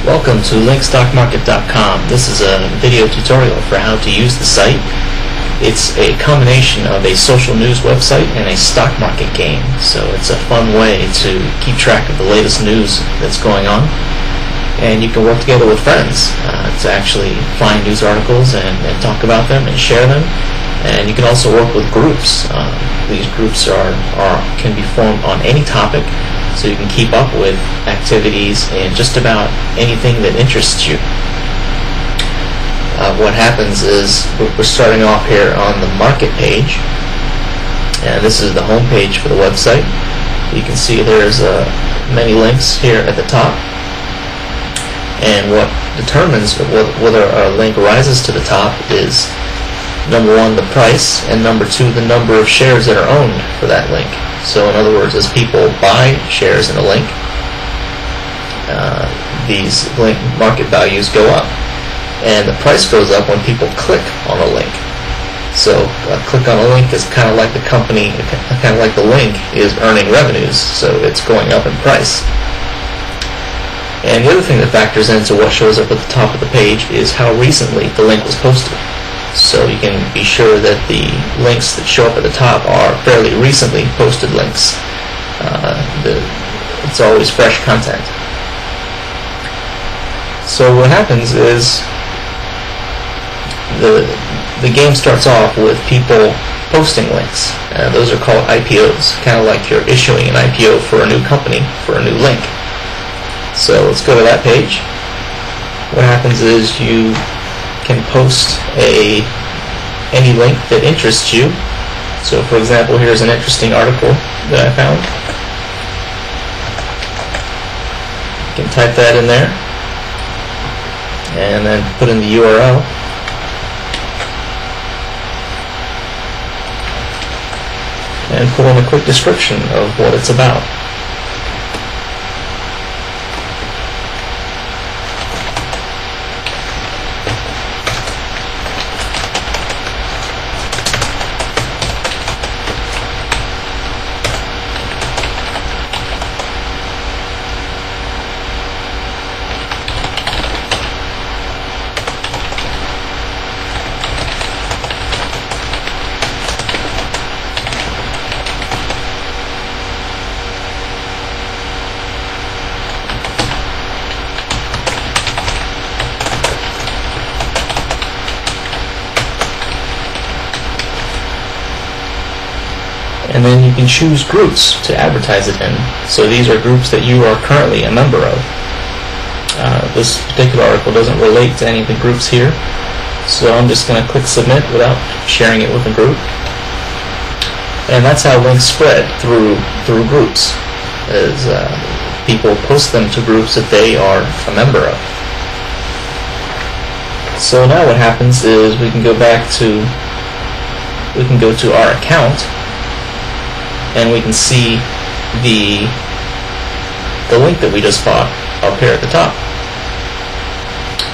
Welcome to linkstockmarket.com. This is a video tutorial for how to use the site. It's a combination of a social news website and a stock market game, so it's a fun way to keep track of the latest news that's going on. And you can work together with friends to actually find news articles and talk about them and share them. And you can also work with groups. These groups can be formed on any topic, so you can keep up with activities and just about anything that interests you. What happens is we're starting off here on the market page, and this is the home page for the website. You can see there's many links here at the top, and what determines whether a link rises to the top is number one, the price, and number two, the number of shares that are owned for that link. So in other words, as people buy shares in a link, these link market values go up, and the price goes up when people click on a link. So click on a link is kind of like the company, kind of like the link is earning revenues, so it's going up in price. And the other thing that factors into what shows up at the top of the page is how recently the link was posted. So you can be sure that the links that show up at the top are fairly recently posted links. It's always fresh content. So what happens is the game starts off with people posting links. Those are called IPOs, kind of like you're issuing an IPO for a new company, for a new link. So let's go to that page. What happens is you can post any link that interests you. So for example, here's an interesting article that I found. You can type that in there and then put in the URL, and put in a quick description of what it's about. And then you can choose groups to advertise it in. So these are groups that you are currently a member of. This particular article doesn't relate to any of the groups here, so I'm just going to click submit without sharing it with a group. And that's how links spread through groups, as people post them to groups that they are a member of. So now what happens is we can go to our account, and we can see the link that we just bought up here at the top.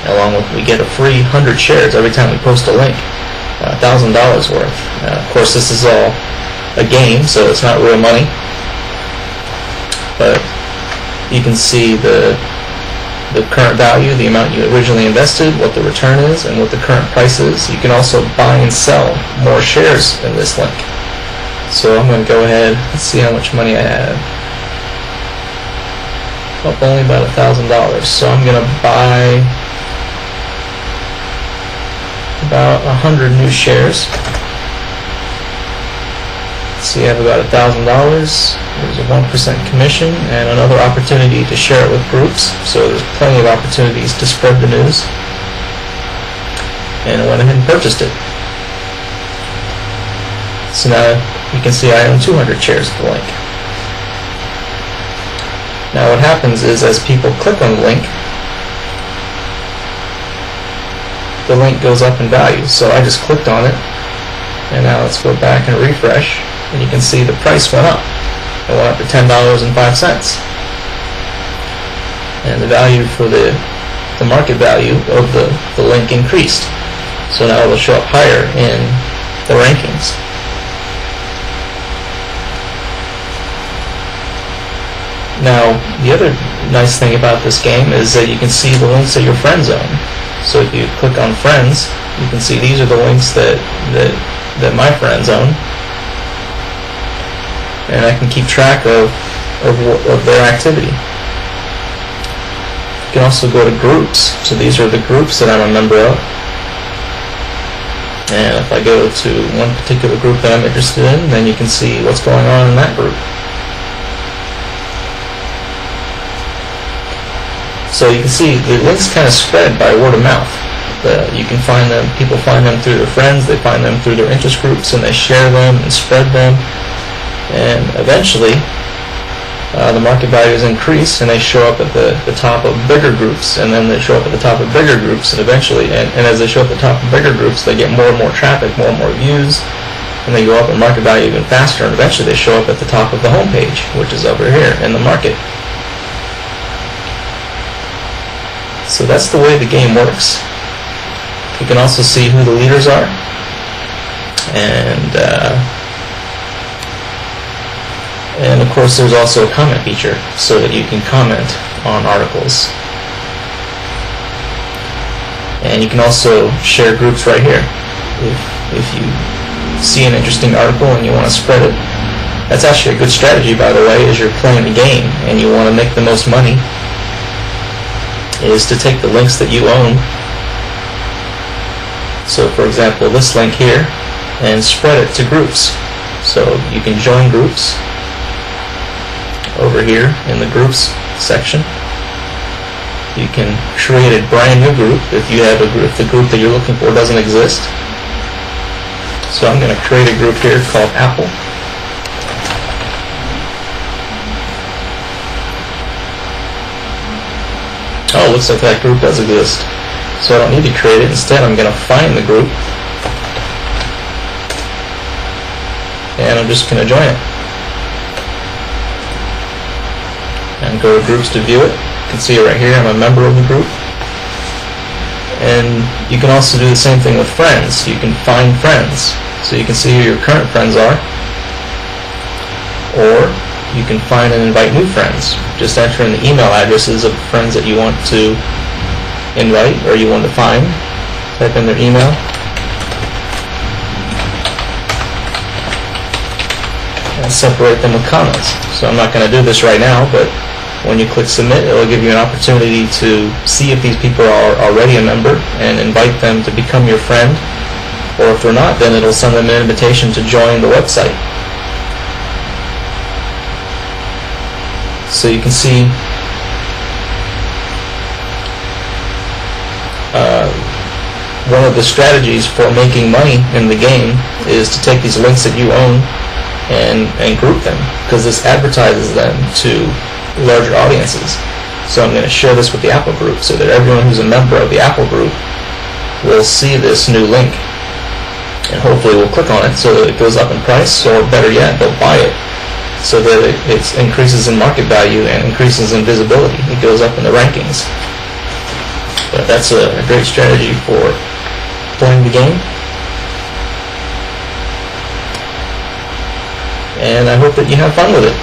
Along with, we get a free 100 shares every time we post a link, $1,000 worth. Of course, this is all a game, so it's not real money. But you can see the current value, the amount you originally invested, what the return is, and what the current price is. You can also buy and sell more shares in this link. So I'm going to go ahead and see how much money I have. Oh, only about $1,000. So I'm going to buy about 100 new shares. See, I have about $1,000. There's a 1% commission and another opportunity to share it with groups. So there's plenty of opportunities to spread the news. And I went ahead and purchased it. So now you can see I own 200 shares of the link. Now what happens is, as people click on the link goes up in value. So I just clicked on it, and now let's go back and refresh, and you can see the price went up. It went up to $10.05. And the value for the market value of the link increased. So now it will show up higher in the rankings. Now, the other nice thing about this game is that you can see the links that your friends own. So if you click on friends, you can see these are the links that my friends own, and I can keep track of their activity. You can also go to groups. So these are the groups that I'm a member of. And if I go to one particular group that I'm interested in, then you can see what's going on in that group. So you can see the links kind of spread by word of mouth. You can find them, people find them through their friends, they find them through their interest groups, and they share them and spread them. And eventually, the market values increase, and they show up at the top of bigger groups, and then they show up at the top of bigger groups, and eventually, and as they show up at the top of bigger groups, they get more and more traffic, more and more views, and they go up in market value even faster, and eventually they show up at the top of the home page, which is over here in the market. So that's the way the game works. You can also see who the leaders are, and of course there's also a comment feature so that you can comment on articles. And you can also share groups right here. If you see an interesting article and you want to spread it, that's actually a good strategy, by the way, as you're playing the game and you want to make the most money, is to take the links that you own. So for example, this link here, and spread it to groups. So you can join groups over here in the groups section. You can create a brand new group if you have a group, if the group that you're looking for doesn't exist. So I'm going to create a group here called Apple. Oh, looks like that group does exist. So I don't need to create it. Instead, I'm going to find the group, and I'm just going to join it. And go to groups to view it. You can see it right here. I'm a member of the group. And you can also do the same thing with friends. You can find friends. So you can see who your current friends are. Or you can find and invite new friends. Just enter in the email addresses of friends that you want to invite or you want to find. Type in their email. And separate them with comments. So I'm not going to do this right now, but when you click submit, it will give you an opportunity to see if these people are already a member and invite them to become your friend. Or if they're not, then it'll send them an invitation to join the website. So you can see one of the strategies for making money in the game is to take these links that you own and group them, because this advertises them to larger audiences. So I'm going to share this with the Apple group so that everyone who's a member of the Apple group will see this new link, and hopefully will click on it so that it goes up in price, or better yet, they'll buy it so that it increases in market value and increases in visibility. It goes up in the rankings. But that's a great strategy for playing the game. And I hope that you have fun with it.